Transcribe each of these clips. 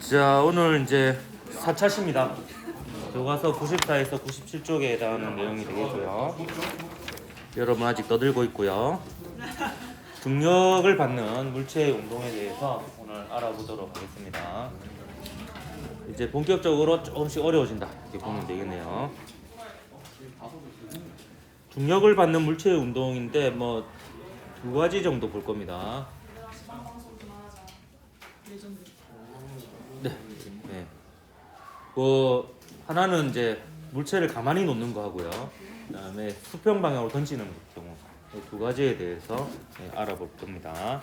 자, 오늘 이제 4차시입니다. 교과서 94에서 97쪽에 해당하는 내용이 되겠고요. 여러분 아직 떠들고 있고요. 중력을 받는 물체의 운동에 대해서 오늘 알아보도록 하겠습니다. 이제 본격적으로 조금씩 어려워진다 이렇게 보면 되겠네요. 중력을 받는 물체의 운동인데 뭐 두 가지 정도 볼 겁니다. 네. 네. 뭐 하나는 이제 물체를 가만히 놓는 거 하고요. 그다음에 수평 방향으로 던지는 경우 두 가지에 대해서 알아볼 겁니다.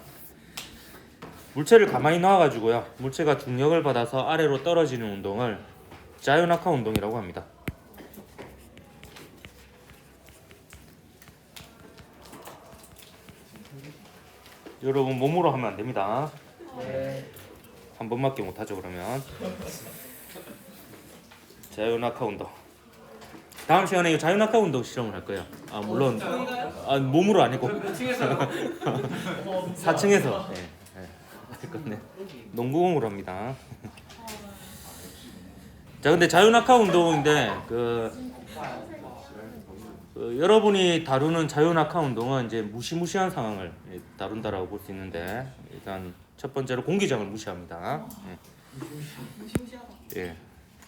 물체를 가만히 놔가지고요. 물체가 중력을 받아서 아래로 떨어지는 운동을 자유낙하 운동이라고 합니다. 여러분 몸으로 하면 안 됩니다. 한 번밖에 못하죠 그러면. 자유낙하 운동. 다음 시간에 이 자유낙하 운동 실험을 할 거예요. 아 물론 몸으로 아니고 4층에서 할 건데 농구공으로 합니다. 자 근데 자유낙하 운동인데 여러분이 다루는 자유낙하 운동은 이제 무시무시한 상황을 다룬다라고 볼 수 있는데 일단 첫 번째로 공기장을 무시합니다. 예.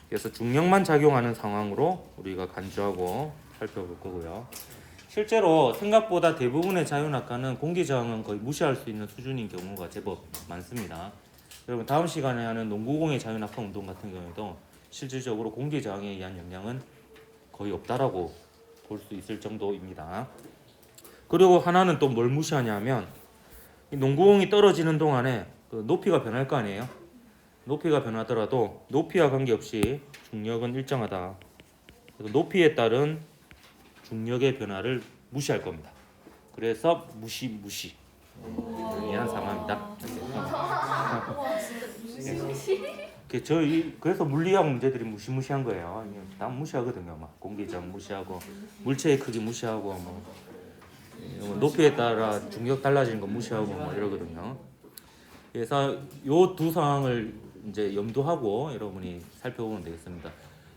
그래서 중력만 작용하는 상황으로 우리가 간주하고 살펴볼 거고요. 실제로 생각보다 대부분의 자유낙하는 공기저항은 거의 무시할 수 있는 수준인 경우가 제법 많습니다. 여러분 다음 시간에 하는 농구공의 자유낙하 운동 같은 경우에도 실질적으로 공기저항에 의한 영향은 거의 없다라고 볼 수 있을 정도입니다. 그리고 하나는 또 뭘 무시하냐면 이 농구공이 떨어지는 동안에 그 높이가 변할 거 아니에요. 높이가 변하더라도 높이와 관계없이 중력은 일정하다. 그래서 높이에 따른 중력의 변화를 무시할 겁니다. 그래서 무시 이한 상황입니다. 그래서 물리학 문제들이 무시무시한 거예요. 다 무시하거든요. 막 공기장 무시하고 물체의 크기 무시하고 뭐 높이에 따라 중력 달라지는 거 무시하고 뭐 이러거든요. 그래서 요 두 상황을 이제 염두하고 여러분이 살펴보면 되겠습니다.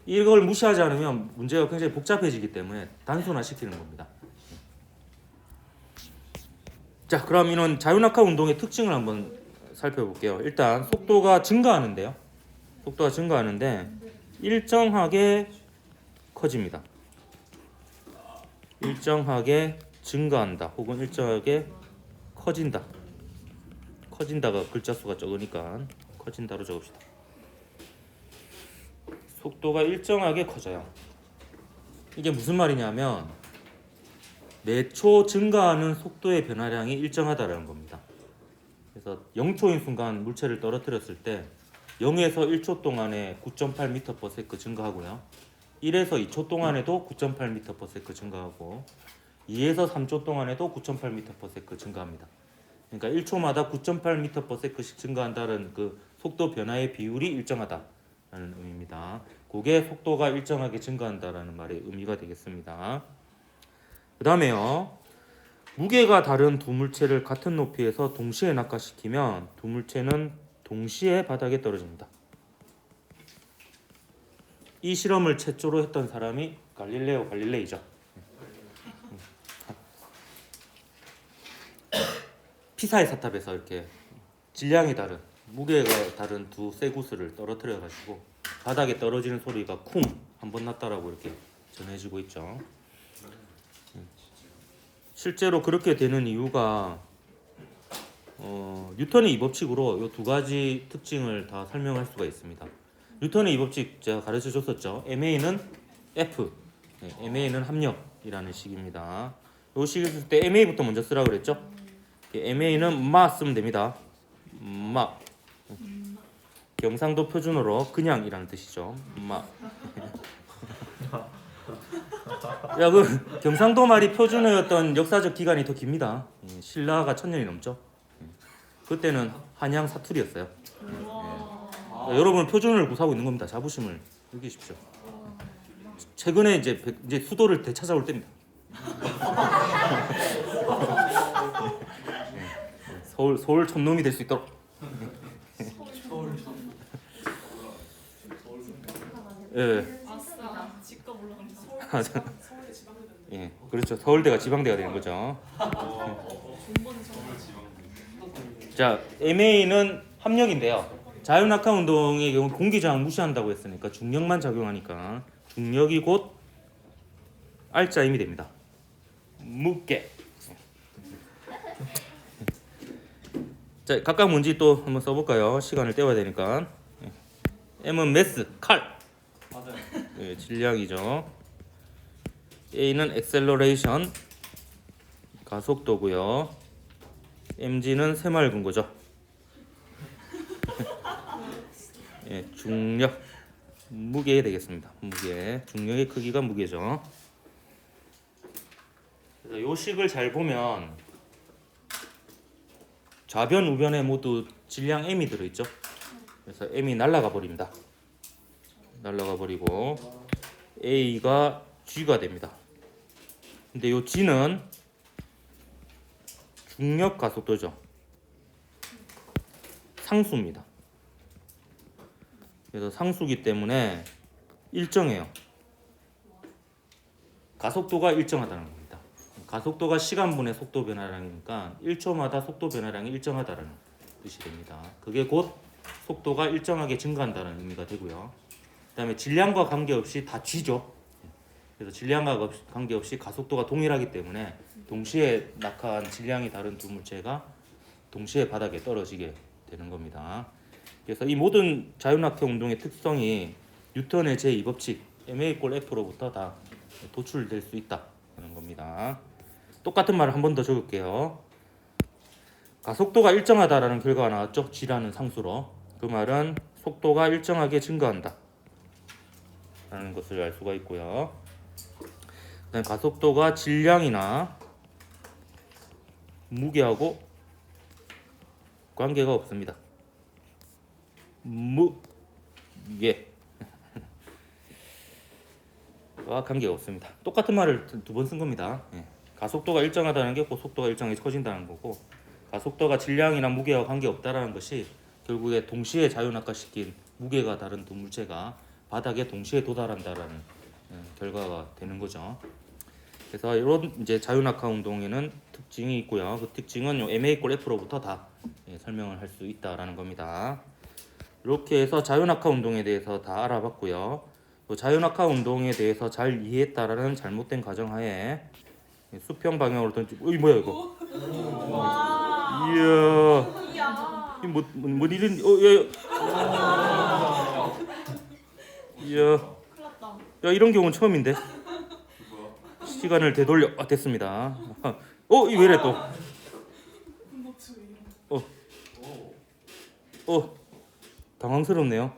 이걸 무시하지 않으면 문제가 굉장히 복잡해지기 때문에 단순화시키는 겁니다. 자, 그럼 이런 자유낙하 운동의 특징을 한번 살펴볼게요. 일단 속도가 증가하는데요. 속도가 증가하는데 일정하게 커집니다. 일정하게 증가한다. 혹은 일정하게 커진다. 커진다가 글자 수가 적으니까 커진다로 적읍시다. 속도가 일정하게 커져요. 이게 무슨 말이냐면 매초 증가하는 속도의 변화량이 일정하다라는 겁니다. 그래서 0초인 순간 물체를 떨어뜨렸을 때 0에서 1초 동안에 9.8m/s 증가하고요. 1에서 2초 동안에도 9.8m/s 증가하고 2에서 3초 동안에도 9.8m/s 증가합니다. 그러니까 1초마다 9.8m/s씩 증가한다는 그 속도 변화의 비율이 일정하다라는 의미입니다. 그게 속도가 일정하게 증가한다라는 말의 의미가 되겠습니다. 그 다음에요. 무게가 다른 두 물체를 같은 높이에서 동시에 낙하시키면 두 물체는 동시에 바닥에 떨어집니다. 이 실험을 최초로 했던 사람이 갈릴레오 갈릴레이죠. 피사의 사탑에서 이렇게 질량이 다른 무게가 다른 두 쇠구슬을 떨어뜨려 가지고 바닥에 떨어지는 소리가 쿵 한 번 났다라고 이렇게 전해지고 있죠. 실제로 그렇게 되는 이유가 뉴턴의 이법칙으로 이 두 가지 특징을 다 설명할 수가 있습니다. 뉴턴의 이법칙 제가 가르쳐 줬었죠. MA는 F, MA는 합력이라는 식입니다. 이 식을 쓸 때 MA부터 먼저 쓰라 그랬죠. MA는 마 쓰면 됩니다. 마. 경상도 표준어로 그냥이라는 뜻이죠. 마. 야, 그 경상도 말이 표준어였던 역사적 기간이 더 깁니다. 신라가 1000년이 넘죠. 그때는 한양 사투리였어요. 여러분 표준어를 구사하고 있는 겁니다. 자부심을 느끼십시오. 최근에 이제 수도를 되찾아올 때입니다. 서울 촌놈이 될 수 있도록. 예. 아싸. 집값 올라가는 거. 서울대 지방대 된대. 예, 그렇죠. 서울대가 지방대가 되는 거죠. 존버는 정말. 자, MA는 합력인데요. 자유낙하 운동의 경우 공기저항 무시한다고 했으니까 중력만 작용하니까 중력이 곧 R자 힘이 됩니다. 무게. 자, 각각 뭔지 또 한번 써볼까요? 시간을 때워야 되니까. M은 매스, 칼. 맞아요. 예, 질량이죠. A는 액셀러레이션, 가속도고요. mg는 새맑은 거죠. 예, 중력, 무게 되겠습니다. 무게, 중력의 크기가 무게죠. 그래서 요 식을 잘 보면 좌변 우변에 모두 질량 m이 들어있죠. 그래서 m이 날아가 버립니다. 날아가 버리고 a가 g가 됩니다. 근데 요 g는 중력 가속도죠. 상수입니다. 그래서 상수기 때문에 일정해요. 가속도가 일정하다는 겁니다. 가속도가 시간분의 속도 변화량이니까 1초마다 속도 변화량이 일정하다는 뜻이 됩니다. 그게 곧 속도가 일정하게 증가한다는 의미가 되고요. 그다음에 질량과 관계없이 다 g죠. 그래서 질량과 관계없이 가속도가 동일하기 때문에 동시에 낙하한 질량이 다른 두 물체가 동시에 바닥에 떨어지게 되는 겁니다. 그래서 이 모든 자유낙하 운동의 특성이 뉴턴의 제2법칙 ma = f로부터 다 도출될 수 있다는 겁니다. 똑같은 말을 한 번 더 적을게요. 가속도가 일정하다라는 결과가 나왔죠. g라는 상수로. 그 말은 속도가 일정하게 증가한다 라는 것을 알 수가 있고요. 그다음에 가속도가 질량이나 무게하고 관계가 없습니다. 무게 와 관계가 없습니다. 똑같은 말을 두 번 쓴 겁니다. 예. 가속도가 일정하다는 게 곧 속도가 일정하게 커진다는 거고, 가속도가 질량이나 무게와 관계없다라는 것이 결국에 동시에 자유낙하시킨 무게가 다른 두 물체가 바닥에 동시에 도달한다라는 결과가 되는 거죠. 그래서 이런 이제 자유낙하 운동에는 특징이 있고요. 그 특징은 요 ma = f로부터 다 설명을 할 수 있다라는 겁니다. 이렇게 해서 자유낙하 운동에 대해서 다 알아봤고요. 또 자유낙하 운동에 대해서 잘 이해했다라는 잘못된 가정하에 수평 방향으로 던지. 어이 뭐야 이거? 이야. 이야. 이뭐 이런 이야. 큰일 났다. 야 이런 경우는 처음인데. 시간을 되돌려. 됐습니다. 이 왜래 또? 군복츠 이런. 당황스럽네요.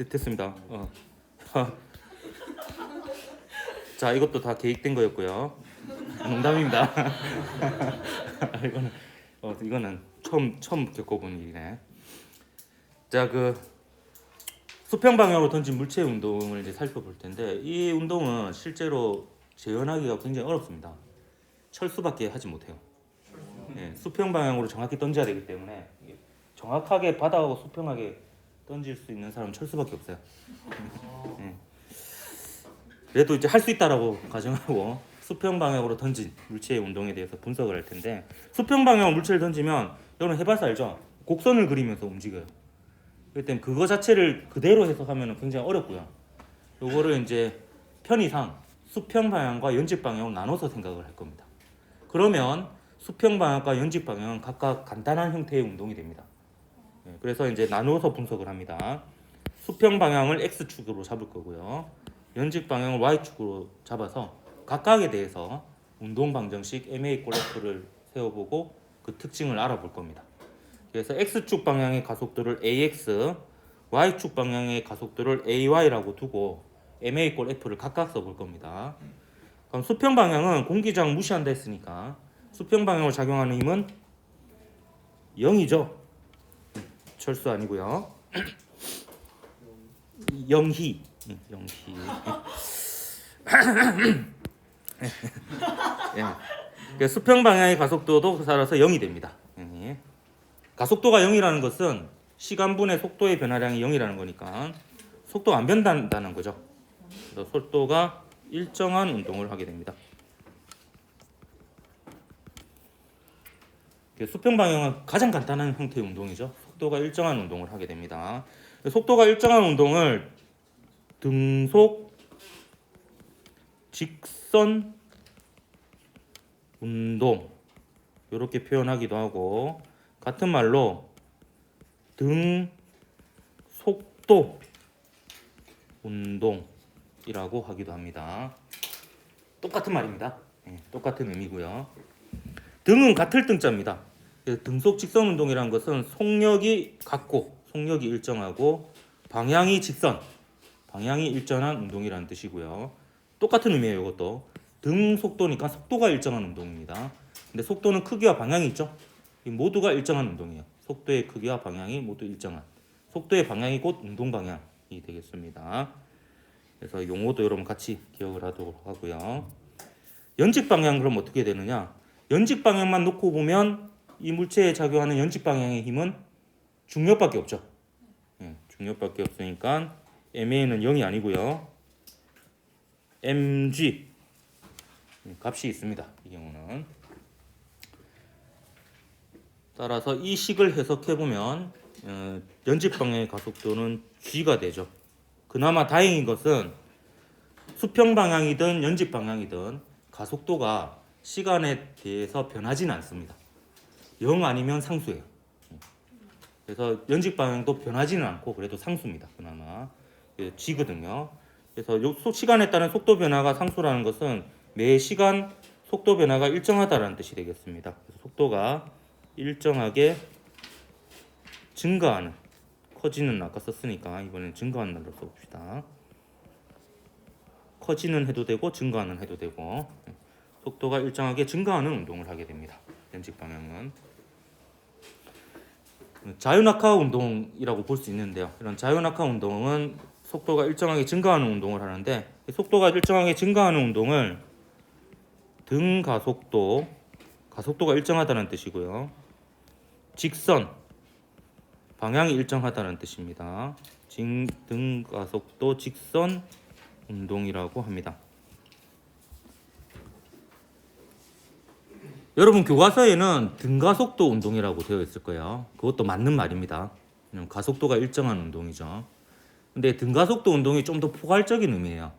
됐습니다. 자, 이것도 다 계획된 거였고요. 농담입니다. 이거는 처음 겪어본 일이네. 자, 그 수평 방향으로 던진 물체 운동을 이제 살펴볼 텐데, 이 운동은 실제로 재현하기가 굉장히 어렵습니다. 철수밖에 하지 못해요. 예, 수평 방향으로 정확히 던져야 되기 때문에 정확하게 바닥하고 수평하게 던질 수 있는 사람은 철수밖에 없어요. 예. 그래도 이제 할 수 있다라고 가정하고 수평 방향으로 던진 물체의 운동에 대해서 분석을 할 텐데, 수평 방향으로 물체를 던지면 여러분 해봐서 알죠? 곡선을 그리면서 움직여요. 그렇기 때문에 그거 자체를 그대로 해석하면 굉장히 어렵고요. 요거를 이제 편의상 수평 방향과 연직 방향으로 나눠서 생각을 할 겁니다. 그러면 수평 방향과 연직 방향은 각각 간단한 형태의 운동이 됩니다. 그래서 이제 나누어서 분석을 합니다. 수평 방향을 x축으로 잡을 거고요. 연직 방향을 y축으로 잡아서 각각에 대해서 운동 방정식 ma = f를 세워보고 그 특징을 알아볼 겁니다. 그래서 x축 방향의 가속도를 ax, y축 방향의 가속도를 ay라고 두고 ma = f를 각각 써볼 겁니다. 그럼 수평 방향은 공기저항 무시한다 했으니까 수평 방향으로 작용하는 힘은 0이죠. 철수 아니고요. 영희. 예. 수평 방향의 가속도도 따라서 0이 됩니다. 가속도가 0이라는 것은 시간분의 속도의 변화량이 0이라는 거니까 속도가 안 변한다는 거죠. 그래서 속도가 일정한 운동을 하게 됩니다. 수평 방향은 가장 간단한 형태의 운동이죠. 속도가 일정한 운동을 하게 됩니다. 속도가 일정한 운동을 등속 직선 운동 이렇게 표현하기도 하고 같은 말로 등속도 운동이라고 하기도 합니다. 똑같은 말입니다. 똑같은 의미고요. 등은 같을 등자입니다. 등속 직선 운동이라는 것은 속력이 같고 속력이 일정하고 방향이 직선, 방향이 일정한 운동이라는 뜻이고요. 똑같은 의미예요. 이것도 등 속도니까 속도가 일정한 운동입니다. 근데 속도는 크기와 방향이 있죠. 이 모두가 일정한 운동이에요. 속도의 크기와 방향이 모두 일정한. 속도의 방향이 곧 운동 방향이 되겠습니다. 그래서 용어도 여러분 같이 기억을 하도록 하고요. 연직 방향 그럼 어떻게 되느냐? 연직 방향만 놓고 보면 이 물체에 작용하는 연직 방향의 힘은 중력밖에 없죠. 중력밖에 없으니까 MA는 0이 아니고요. mg 값이 있습니다. 이 경우는. 따라서 이 식을 해석해 보면 연직 방향의 가속도는 g가 되죠. 그나마 다행인 것은 수평 방향이든 연직 방향이든 가속도가 시간에 대해서 변하지는 않습니다. 0 아니면 상수예요. 그래서 연직 방향도 변하지는 않고 그래도 상수입니다. 그나마 g거든요. 그래서 시간에 따른 속도 변화가 상수라는 것은 매 시간 속도 변화가 일정하다라는 뜻이 되겠습니다. 그래서 속도가 일정하게 증가하는, 커지는 아까 썼으니까 이번엔 증가하는 날로 써봅시다. 커지는 해도 되고 증가하는 해도 되고 속도가 일정하게 증가하는 운동을 하게 됩니다. 연직 방향은 자유낙하 운동이라고 볼 수 있는데요. 이런 자유낙하 운동은 속도가 일정하게 증가하는 운동을 하는데 속도가 일정하게 증가하는 운동을 등가속도, 가속도가 일정하다는 뜻이고요. 직선, 방향이 일정하다는 뜻입니다. 등가속도 직선 운동이라고 합니다. 여러분 교과서에는 등가속도 운동이라고 되어 있을 거예요. 그것도 맞는 말입니다. 가속도가 일정한 운동이죠. 근데 등가속도 운동이 좀 더 포괄적인 의미예요.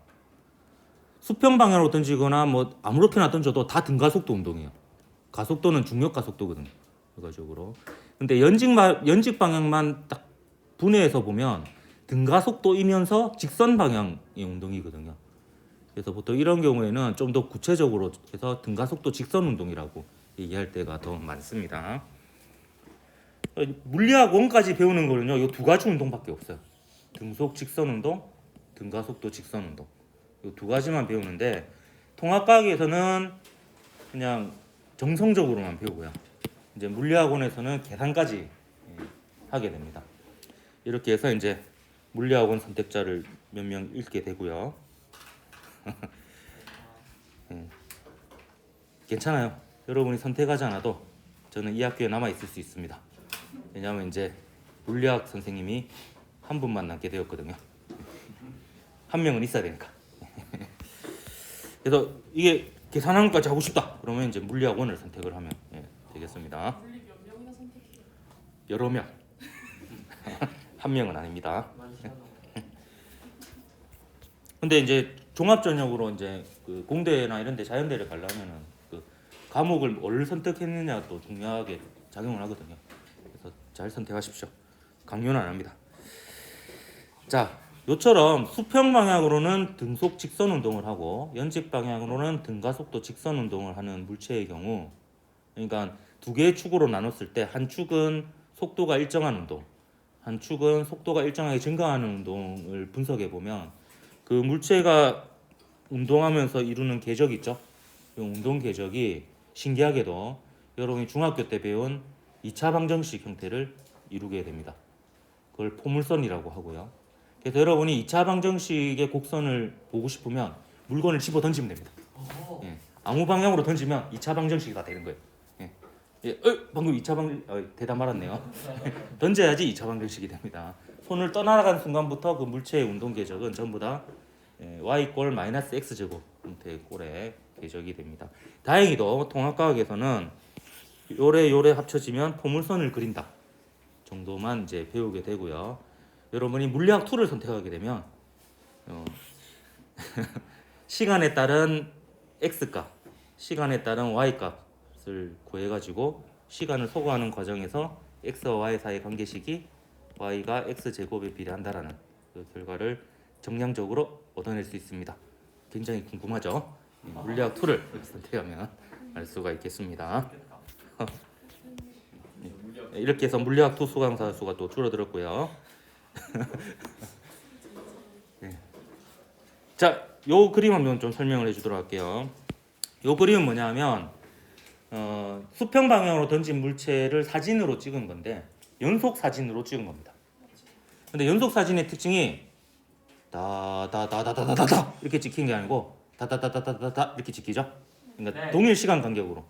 수평 방향으로 던지거나 뭐 아무렇게나 던져도 다 등가속도 운동이에요. 가속도는 중력 가속도거든요. 결과적으로. 근데 연직 방향만 딱 분해해서 보면 등가속도이면서 직선 방향의 운동이거든요. 그래서 보통 이런 경우에는 좀 더 구체적으로 해서 등가속도 직선 운동이라고 얘기할 때가 더 많습니다. 물리학 원까지 배우는 거는요, 이 두 가지 운동밖에 없어요. 등속 직선 운동, 등가속도 직선 운동. 이 두 가지만 배우는데 통합과학에서는 그냥 정성적으로만 배우고요. 이제 물리학원에서는 계산까지 하게 됩니다. 이렇게 해서 이제 물리학원 선택자를 몇 명 읽게 되고요. 괜찮아요. 여러분이 선택하지 않아도 저는 이 학교에 남아 있을 수 있습니다. 왜냐하면 이제 물리학 선생님이 한 분만 남게 되었거든요. 한 명은 있어야 되니까. 그래서 이게 계산하는 것까지 하고 싶다. 그러면 이제 물리학원을 선택을 하면 되겠습니다. 물리 몇 명이나 선택해요? 여러 명. 한 명은 아닙니다. 근데 이제 종합 전형으로 이제 그 공대나 이런 데 자연대를 가려면은 그 과목을 뭘 선택했느냐도 중요하게 작용을 하거든요. 그래서 잘 선택하십시오. 강요는 안 합니다. 자, 요처럼 수평 방향으로는 등속 직선 운동을 하고 연직 방향으로는 등가속도 직선 운동을 하는 물체의 경우, 그러니까 두 개의 축으로 나눴을 때 한 축은 속도가 일정한 운동, 한 축은 속도가 일정하게 증가하는 운동을 분석해 보면 그 물체가 운동하면서 이루는 궤적 있죠? 이 운동 궤적이 신기하게도 여러분이 중학교 때 배운 2차 방정식 형태를 이루게 됩니다. 그걸 포물선이라고 하고요. 그래서 여러분이 2차 방정식의 곡선을 보고 싶으면 물건을 집어 던지면 됩니다. 아무 방향으로 던지면 2차 방정식이 다 되는 거예요. 방금 2차 방정 대답 말았네요. 던져야지 2차 방정식이 됩니다. 손을 떠나간 순간부터 그 물체의 운동 궤적은 전부 다 y 꼴 마이너스 x 제곱 형태의 꼴에 궤적이 됩니다. 다행히도 통합과학에서는 요래 합쳐지면 포물선을 그린다 정도만 이제 배우게 되고요. 여러분이 물리학 2를 선택하게 되면 시간에 따른 x값, 시간에 따른 y값을 구해가지고 시간을 소거하는 과정에서 x와 y 사이의 관계식이 y가 x 제곱에 비례한다라는 그 결과를 정량적으로 얻어낼 수 있습니다. 굉장히 궁금하죠? 물리학 2를 선택하면 알 수가 있겠습니다. 이렇게 해서 물리학 2 수강사 수가 또 줄어들었고요. 네. 자, 요 그림 한번 좀 설명을 해주도록 할게요. 요 그림은 뭐냐면 수평 방향으로 던진 물체를 사진으로 찍은 건데 연속 사진으로 찍은 겁니다. 근데 연속 사진의 특징이 다다다다다다다다 이렇게 찍힌 게 아니고 다다다다다다 이렇게 찍히죠. 그러니까 동일 시간 간격으로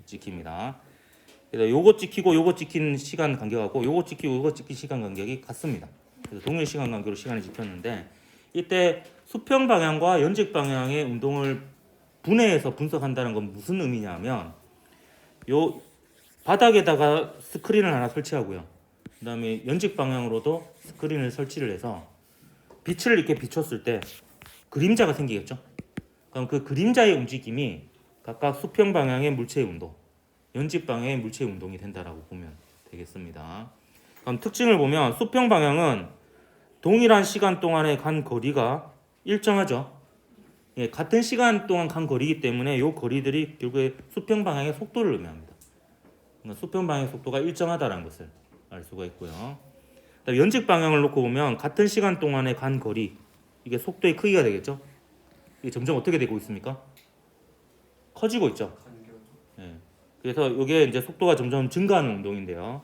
찍힙니다. 그래서 요거 찍히고 요거 찍힌 시간 간격하고 요거 찍히고 요거 찍힌 시간 간격이 같습니다. 그래서 동일 시간 간격으로 시간이 찍혔는데 이때 수평 방향과 연직 방향의 운동을 분해해서 분석한다는 건 무슨 의미냐면 요 바닥에다가 스크린을 하나 설치하고요. 그다음에 연직 방향으로도 스크린을 설치를 해서 빛을 이렇게 비췄을 때 그림자가 생기겠죠. 그럼 그 그림자의 움직임이 각각 수평 방향의 물체의 운동, 연직 방향의 물체의 운동이 된다라고 보면 되겠습니다. 그럼 특징을 보면 수평 방향은 동일한 시간 동안에 간 거리가 일정하죠. 예, 같은 시간 동안 간 거리이기 때문에 이 거리들이 결국에 수평 방향의 속도를 의미합니다. 그러니까 수평 방향의 속도가 일정하다는 것을 알 수가 있고요. 연직 방향을 놓고 보면 같은 시간 동안에 간 거리, 이게 속도의 크기가 되겠죠. 이게 점점 어떻게 되고 있습니까? 커지고 있죠. 예. 그래서 이게 이제 속도가 점점 증가하는 운동인데요.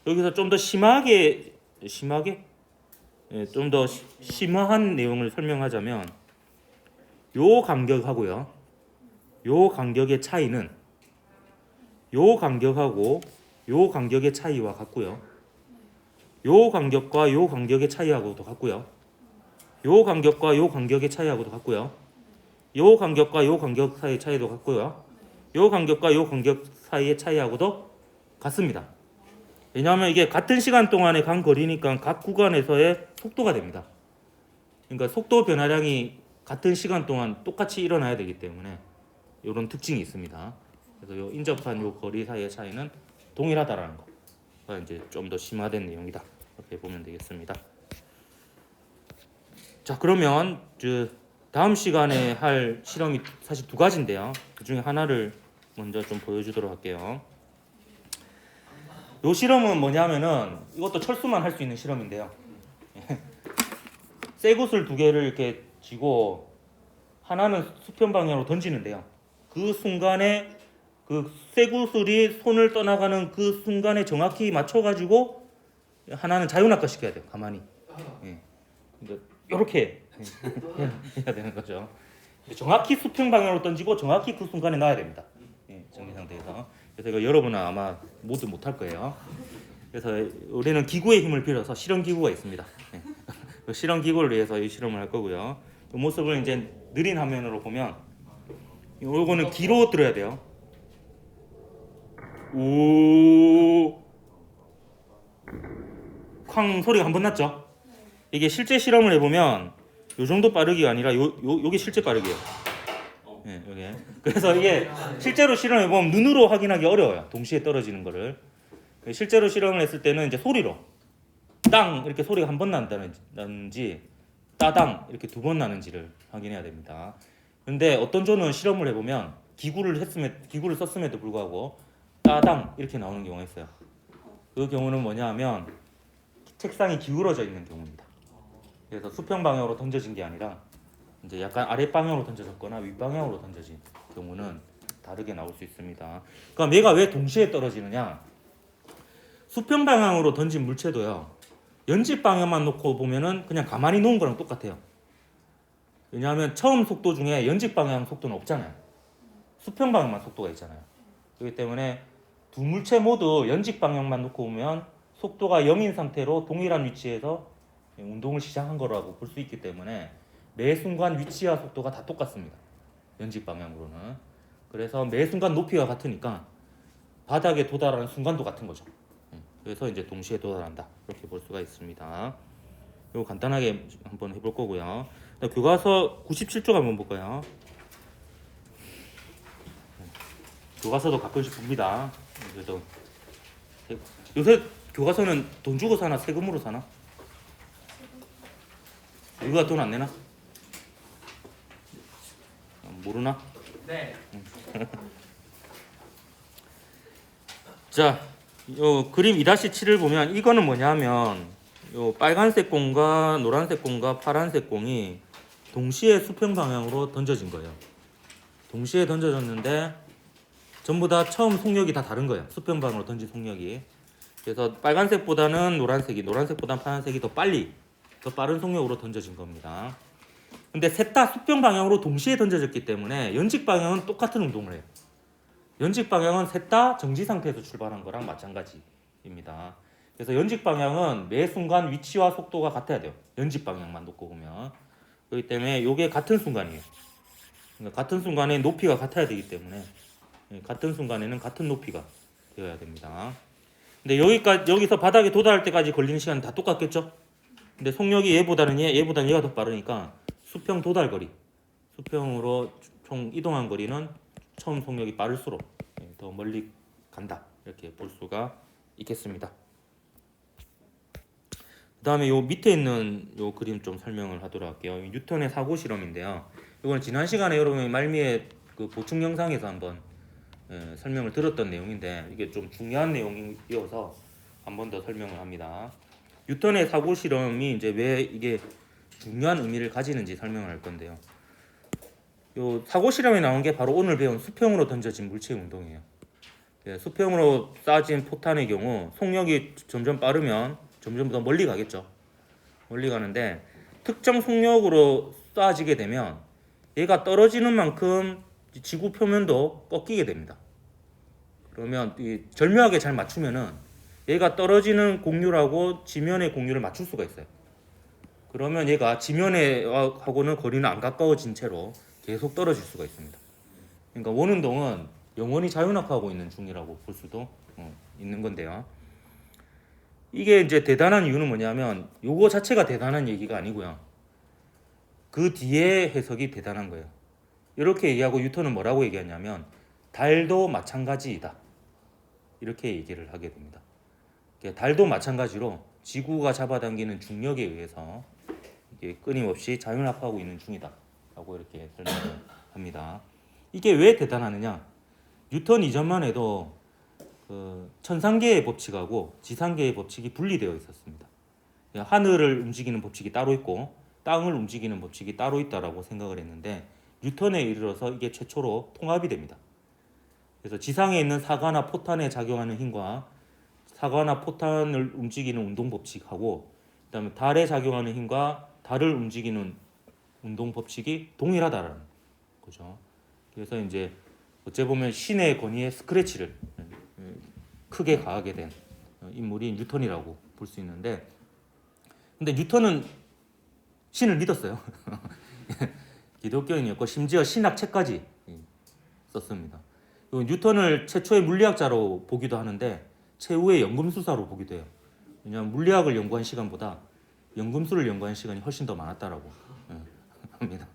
여기서 좀 더 심하게 좀 더 심화한 내용을 설명하자면 요 간격하고요. 요 간격의 차이는 요 간격하고 요 간격의 차이와 같고요. 요 간격과 요 간격의 차이하고도 같고요. 요 간격과 요 간격의 차이하고도 같고요. 요 간격과 요 간격 사이의 차이도 같고요. 요 간격과 요 간격 사이의 차이하고도 같습니다. 왜냐하면 이게 같은 시간 동안에 간 거리니까 각 구간에서의 속도가 됩니다. 그러니까 속도 변화량이 같은 시간 동안 똑같이 일어나야 되기 때문에 이런 특징이 있습니다. 그래서 요 인접한 요 거리 사이의 차이는 동일하다라는 거가 이제 좀 더 심화된 내용이다. 이렇게 보면 되겠습니다. 자, 그러면 다음 시간에 할 실험이 사실 두 가지인데요. 그 중에 하나를 먼저 좀 보여주도록 할게요. 요 실험은 뭐냐면은 이것도 철수만 할 수 있는 실험인데요. 쇠구슬 두 개를 이렇게 쥐고 하나는 수평 방향으로 던지는데요. 그 순간에 그 쇠구슬이 손을 떠나가는 그 순간에 정확히 맞춰가지고 하나는 자유낙하 시켜야 돼요. 가만히. 이렇게 해야 되는 거죠. 정확히 수평 방향으로 던지고 정확히 그 순간에 놔야 됩니다. 정리 상태에서. 그래서 이거 여러분은 아마 모두 못할 거예요. 그래서 우리는 기구의 힘을 빌어서 실험 기구가 있습니다. 그 실험 기구를 위해서 이 실험을 할 거고요. 이 모습을 이제 느린 화면으로 보면 요거는 귀로 들어야 돼요. 오, 쾅 소리가 한 번 났죠. 이게 실제 실험을 해보면 요 정도 빠르기가 아니라 요게 실제 빠르기예요. 요게. 그래서 이게 실제로 실험해보면 눈으로 확인하기 어려워요. 동시에 떨어지는 거를. 실제로 실험을 했을 때는 이제 소리로 땅 이렇게 소리가 한 번 나는지 따당 이렇게 두 번 나는지를 확인해야 됩니다. 근데 어떤 조는 실험을 해보면 기구를 썼음에도 불구하고 따당 이렇게 나오는 경우가 있어요. 그 경우는 뭐냐 하면 책상이 기울어져 있는 경우입니다. 그래서 수평 방향으로 던져진 게 아니라 이제 약간 아래 방향으로 던져졌거나 윗 방향으로 던져진 경우는 다르게 나올 수 있습니다. 그럼 얘가 왜 동시에 떨어지느냐? 수평 방향으로 던진 물체도요. 연집 방향만 놓고 보면은 그냥 가만히 놓은 거랑 똑같아요. 왜냐하면 처음 속도 중에 연집 방향 속도는 없잖아요. 수평 방향만 속도가 있잖아요. 그렇기 때문에 두 물체 모두 연집 방향만 놓고 보면 속도가 0인 상태로 동일한 위치에서 운동을 시작한 거라고 볼 수 있기 때문에 매 순간 위치와 속도가 다 똑같습니다. 연직 방향으로는. 그래서 매 순간 높이가 같으니까 바닥에 도달하는 순간도 같은 거죠. 그래서 이제 동시에 도달한다 이렇게 볼 수가 있습니다. 이거 간단하게 한번 해볼 거고요. 교과서 97쪽 한번 볼까요? 교과서도 가끔씩 봅니다. 그래도 요새 교과서는 돈 주고 사나 세금으로 사나? 이거가 돈 안 내나? 모르나? 네. 자, 요 그림 2-7을 보면 이거는 뭐냐면 요 빨간색 공과 노란색 공과 파란색 공이 동시에 수평 방향으로 던져진 거예요. 동시에 던져졌는데 전부 다 처음 속력이 다 다른 거예요. 수평 방향으로 던진 속력이. 그래서 빨간색보다는 노란색이, 노란색보다는 파란색이 더 빠른 속력으로 던져진 겁니다. 근데 셋 다 수평 방향으로 동시에 던져졌기 때문에 연직 방향은 똑같은 운동을 해요. 연직 방향은 셋 다 정지 상태에서 출발한 거랑 마찬가지입니다. 그래서 연직 방향은 매 순간 위치와 속도가 같아야 돼요. 연직 방향만 놓고 보면. 그렇기 때문에 이게 같은 순간이에요. 그러니까 같은 순간에 높이가 같아야 되기 때문에 같은 순간에는 같은 높이가 되어야 됩니다. 근데 여기서 바닥에 도달할 때까지 걸리는 시간은 다 똑같겠죠? 근데 속력이 얘보다는 얘가 더 빠르니까 수평 도달 거리, 수평으로 총 이동한 거리는 처음 속력이 빠를수록 더 멀리 간다 이렇게 볼 수가 있겠습니다. 그 다음에 요 밑에 있는 요 그림 좀 설명을 하도록 할게요. 뉴턴의 사고 실험인데요. 이건 지난 시간에 여러분이 말미에 그 보충 영상에서 한번 설명을 들었던 내용인데 이게 좀 중요한 내용이어서 한 번 더 설명을 합니다. 뉴턴의 사고 실험이 이제 왜 이게 중요한 의미를 가지는지 설명을 할 건데요. 요 사고 실험에 나온 게 바로 오늘 배운 수평으로 던져진 물체 운동이에요. 수평으로 쏴진 포탄의 경우 속력이 점점 빠르면 점점 더 멀리 가겠죠. 멀리 가는데 특정 속력으로 쏴지게 되면 얘가 떨어지는 만큼 지구 표면도 꺾이게 됩니다. 그러면 절묘하게 잘 맞추면은 얘가 떨어지는 공률하고 지면의 공률을 맞출 수가 있어요. 그러면 얘가 지면하고는 거리는 안 가까워진 채로 계속 떨어질 수가 있습니다. 그러니까 원운동은 영원히 자유낙하하고 있는 중이라고 볼 수도 있는 건데요. 이게 이제 대단한 이유는 뭐냐면 요거 자체가 대단한 얘기가 아니고요. 그 뒤에 해석이 대단한 거예요. 이렇게 얘기하고 뉴턴은 뭐라고 얘기하냐면 달도 마찬가지이다. 이렇게 얘기를 하게 됩니다. 달도 마찬가지로 지구가 잡아당기는 중력에 의해서 이게 끊임없이 자유낙하하고 있는 중이다. 라고 이렇게 설명을 합니다. 이게 왜 대단하느냐? 뉴턴 이전만 해도 그 천상계의 법칙하고 지상계의 법칙이 분리되어 있었습니다. 하늘을 움직이는 법칙이 따로 있고 땅을 움직이는 법칙이 따로 있다라고 생각을 했는데 뉴턴에 이르러서 이게 최초로 통합이 됩니다. 그래서 지상에 있는 사과나 포탄에 작용하는 힘과 사과나 포탄을 움직이는 운동 법칙하고 그다음에 달에 작용하는 힘과 달을 움직이는 운동 법칙이 동일하다라는 거죠. 그래서 이제 어째 보면 신의 권위에 스크래치를 크게 가하게 된 인물이 뉴턴이라고 볼 수 있는데, 근데 뉴턴은 신을 믿었어요. 기독교인이었고 심지어 신학책까지 썼습니다. 뉴턴을 최초의 물리학자로 보기도 하는데 최후의 연금술사로 보기도 해요. 왜냐하면 물리학을 연구한 시간보다 연금술을 연구한 시간이 훨씬 더 많았다라고 합니다.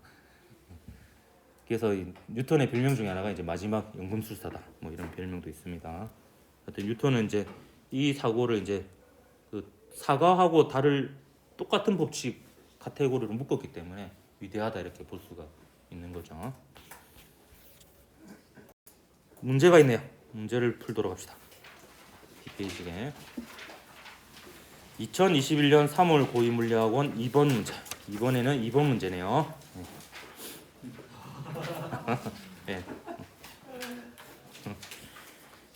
그래서 뉴턴의 별명 중에 하나가 이제 마지막 연금술사다. 뭐 이런 별명도 있습니다. 하여튼 뉴턴은 이제 이 사고를 이제 그 사과하고 달을 똑같은 법칙 카테고리로 묶었기 때문에 위대하다 이렇게 볼 수가 있는 거죠. 문제가 있네요. 문제를 풀도록 합시다. 뒷페이지에 2021년 3월 고2물리학원 2번 문제. 이번에는 2번 문제네요. 네.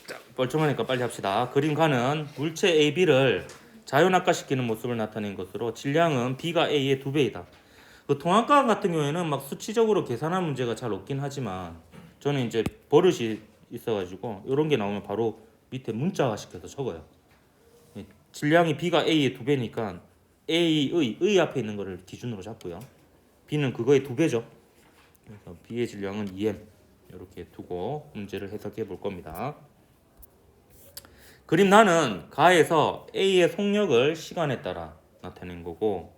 자, 뻘쭘하니까 빨리 합시다. 그림가는 물체 AB를 자연낙하시키는 모습을 나타낸 것으로 질량은 B가 A의 2배이다. 그 통합과 같은 경우에는 막 수치적으로 계산한 문제가 잘 없긴 하지만 저는 이제 버릇이 있어가지고 이런 게 나오면 바로 밑에 문자화 시켜서 적어요. 질량이 B가 A의 2배니까 A의 앞에 있는 거를 기준으로 잡고요. B는 그거의 2배죠. 그래서 B의 질량은 2m 이렇게 두고 문제를 해석해 볼 겁니다. 그림 나는 가에서 A의 속력을 시간에 따라 나타낸 거고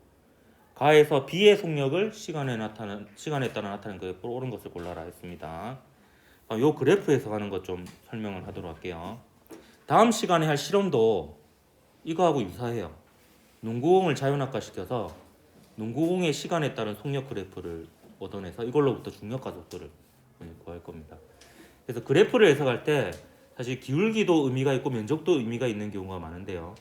가에서 B의 속력을 시간에 따라 나타낸 그래프로 옳은 것을 골라라 했습니다. 요 그래프 해석하는 것 좀 설명을 하도록 할게요. 다음 시간에 할 실험도 이거하고 유사해요. 농구공을 자연학화 시켜서 농구공의 시간에 따른 속력 그래프를 얻어내서 이걸로부터 중력 가속도를 구할 겁니다. 그래서 그래프를 해석할 때 사실 기울기도 의미가 있고 면적도 의미가 있는 경우가 많은데요.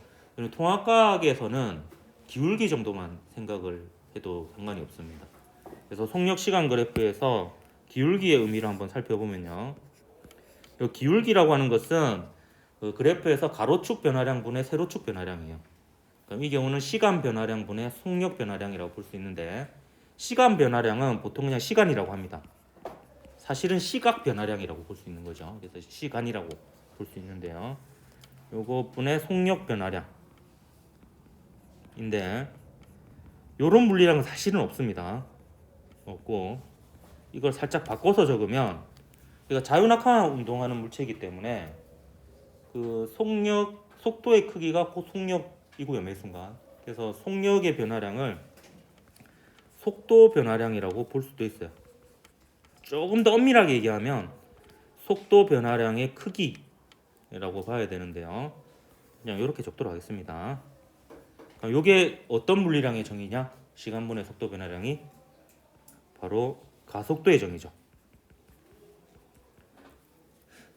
통합과학에서는 기울기 정도만 생각을 해도 상관이 없습니다. 그래서 속력 시간 그래프에서 기울기의 의미를 한번 살펴보면요. 이 기울기라고 하는 것은 그 그래프에서 가로축 변화량분의 세로축 변화량이에요. 그럼 이 경우는 시간 변화량분의 속력 변화량이라고 볼 수 있는데 시간 변화량은 보통 그냥 시간이라고 합니다. 사실은 시각 변화량이라고 볼 수 있는 거죠. 그래서 시간이라고 볼 수 있는데요. 요거 분의 속력 변화량인데 요런 물리량은 사실은 없습니다. 없고 이걸 살짝 바꿔서 적으면 우리가 자유낙하 운동하는 물체이기 때문에 그 속도의 크기가 곧 속력이고요, 매 순간. 그래서 속력의 변화량을 속도 변화량이라고 볼 수도 있어요. 조금 더 엄밀하게 얘기하면 속도 변화량의 크기라고 봐야 되는데요. 그냥 이렇게 적도록 하겠습니다. 이게 어떤 물리량의 정의냐? 시간분의 속도 변화량이 바로 가속도의 정의죠.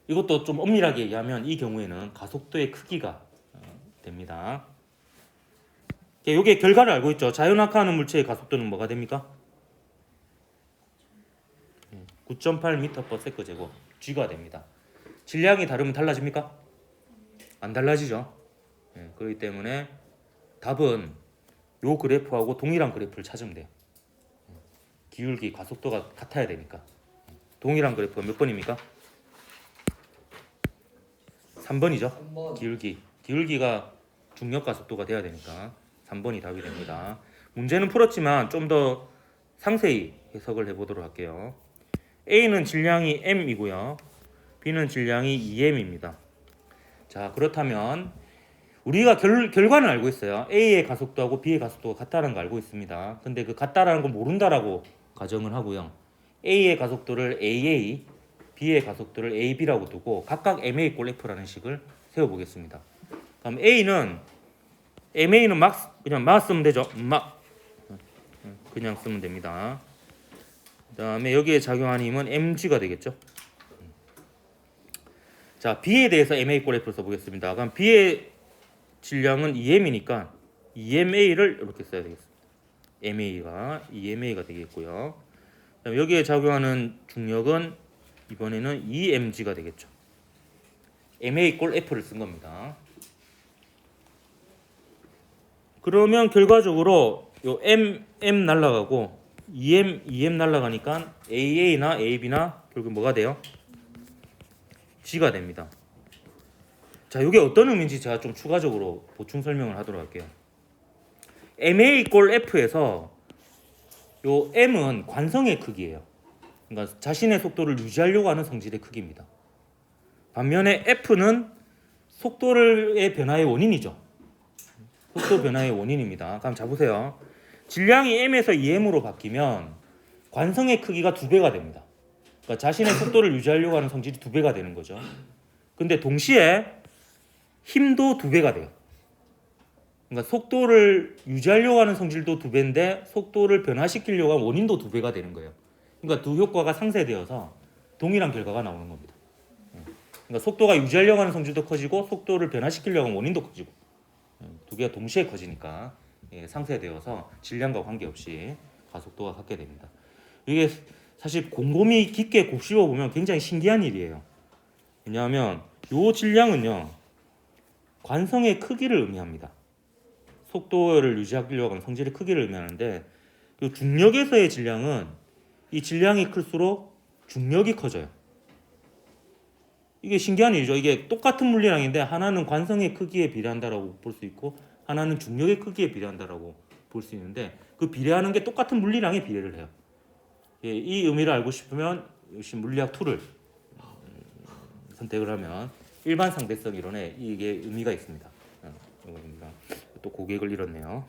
이것도 좀 엄밀하게 얘기하면 이 경우에는 가속도의 크기가 됩니다. 이게 결과를 알고 있죠. 자연낙하하는 물체의 가속도는 뭐가 됩니까? 9.8m/s 제곱 G가 됩니다. 질량이 다르면 달라집니까? 안 달라지죠. 그렇기 때문에 답은 요 그래프하고 동일한 그래프를 찾으면 돼요. 기울기, 가속도가 같아야 되니까. 동일한 그래프가 몇 번입니까? 3번이죠. 기울기가 중력 가속도가 돼야 되니까 3번이 답이 됩니다. 문제는 풀었지만 좀 더 상세히 해석을 해보도록 할게요. A는 질량이 m이고요. B는 질량이 2m입니다. 자, 그렇다면 우리가 결과는 알고 있어요. A의 가속도하고 B의 가속도가 같다는 거 알고 있습니다. 근데 그 같다라는 거 모른다라고 가정을 하고요. A의 가속도를 AA, B의 가속도를 AB라고 두고 각각 MA 꼴 F라는 식을 세워보겠습니다. 그럼 MA는 그냥 막 쓰면 되죠. 그냥 쓰면 됩니다. 그 다음에 여기에 작용하는 힘은 mg가 되겠죠. 자, B에 대해서 MA 꼴 F를 써보겠습니다. 그럼 B의 질량은 2m이니까 2ma를 이렇게 써야 되겠습니다. MA가 2ma가 되겠고요. 그다음에 여기에 작용하는 중력은 이번에는 2mg가 되겠죠. MA 꼴 F를 쓴 겁니다. 그러면 결과적으로 요 m 날라가고 2m 날라가니까 AA나 AB나 결국 뭐가 돼요? G가 됩니다. 자, 이게 어떤 의미인지 제가 좀 추가적으로 보충 설명을 하도록 할게요. MA 꼴 F에서 요 M은 관성의 크기예요. 그러니까 자신의 속도를 유지하려고 하는 성질의 크기입니다. 반면에 F는 속도의 변화의 원인이죠. 속도 변화의 원인입니다. 그럼 잡으세요. 질량이 m에서 2m으로 바뀌면 관성의 크기가 2배가 됩니다. 그러니까 자신의 속도를 유지하려고 하는 성질이 2배가 되는 거죠. 근데 동시에 힘도 2배가 돼요. 그러니까 속도를 유지하려고 하는 성질도 2배인데 속도를 변화시키려고 하는 원인도 2배가 되는 거예요. 그러니까 두 효과가 상쇄되어서 동일한 결과가 나오는 겁니다. 그러니까 속도가 유지하려고 하는 성질도 커지고 속도를 변화시키려고 하는 원인도 커지고 두 개가 동시에 커지니까 상쇄되어서 질량과 관계없이 가속도가 같게 됩니다. 이게 사실 곰곰이 깊게 곱씹어 보면 굉장히 신기한 일이에요. 왜냐하면 이 질량은요 관성의 크기를 의미합니다. 속도를 유지하려고 하는 성질의 크기를 의미하는데 이 중력에서의 질량은 이 질량이 클수록 중력이 커져요. 이게 신기한 일이죠. 이게 똑같은 물리량인데 하나는 관성의 크기에 비례한다라고 볼 수 있고 하나는 중력의 크기에 비례한다라고 볼 수 있는데 그 비례하는 게 똑같은 물리량에 비례를 해요. 예, 이 의미를 알고 싶으면 역시 물리학 2를 선택을 하면 일반 상대성 이론에 이게 의미가 있습니다. 이겁니다. 또 고객을 잃었네요.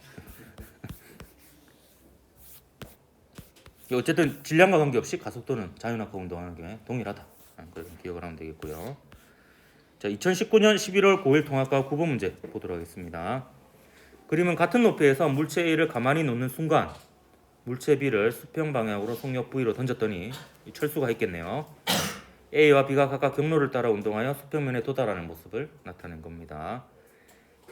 어쨌든 질량과 관계없이 가속도는 자유낙하 운동하는 게 동일하다. 그래서 기억을 하면 되겠고요. 자, 2019년 11월 고1 통합과 9번 문제 보도록 하겠습니다. 그림은 같은 높이에서 물체 A를 가만히 놓는 순간 물체 B를 수평 방향으로 속력 V로 던졌더니 철수가 있겠네요. A와 B가 각각 경로를 따라 운동하여 수평면에 도달하는 모습을 나타낸 겁니다.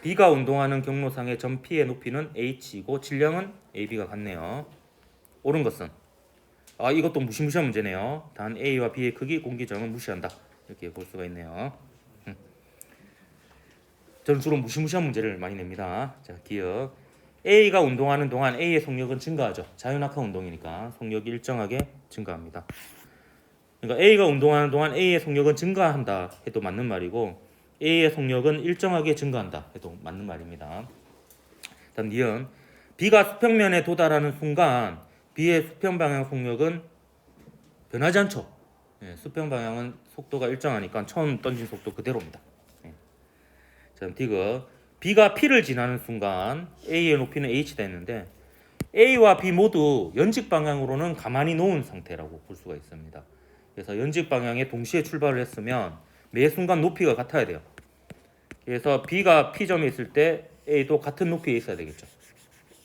B가 운동하는 경로상의 점 P의 높이는 h이고 질량은 AB가 같네요. 옳은 것은 이것도 무시무시한 문제네요. 단 A와 B의 크기, 공기점은 무시한다. 이렇게 볼 수가 있네요. 저는 주로 무시무시한 문제를 많이 냅니다. 자, 기억. A가 운동하는 동안 A의 속력은 증가하죠. 자유낙하 운동이니까 속력이 일정하게 증가합니다. 그러니까 A가 운동하는 동안 A의 속력은 증가한다 해도 맞는 말이고 A의 속력은 일정하게 증가한다 해도 맞는 말입니다. 다음 니은 B가 수평면에 도달하는 순간 B의 수평 방향 속력은 변하지 않죠. 예, 수평 방향은 속도가 일정하니까 처음 던진 속도 그대로입니다. 예. 자, 디귿 B가 P를 지나는 순간 A의 높이는 h다 했는데 A와 B 모두 연직 방향으로는 가만히 놓은 상태라고 볼 수가 있습니다. 그래서 연직 방향에 동시에 출발을 했으면 매 순간 높이가 같아야 돼요. 그래서 B가 P점에 있을 때 A도 같은 높이에 있어야 되겠죠.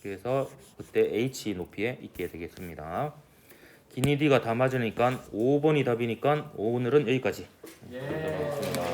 그래서 그때 h 높이에 있게 되겠습니다. 긴 D가 다 맞으니까 5번이 답이니까 오늘은 여기까지. 예.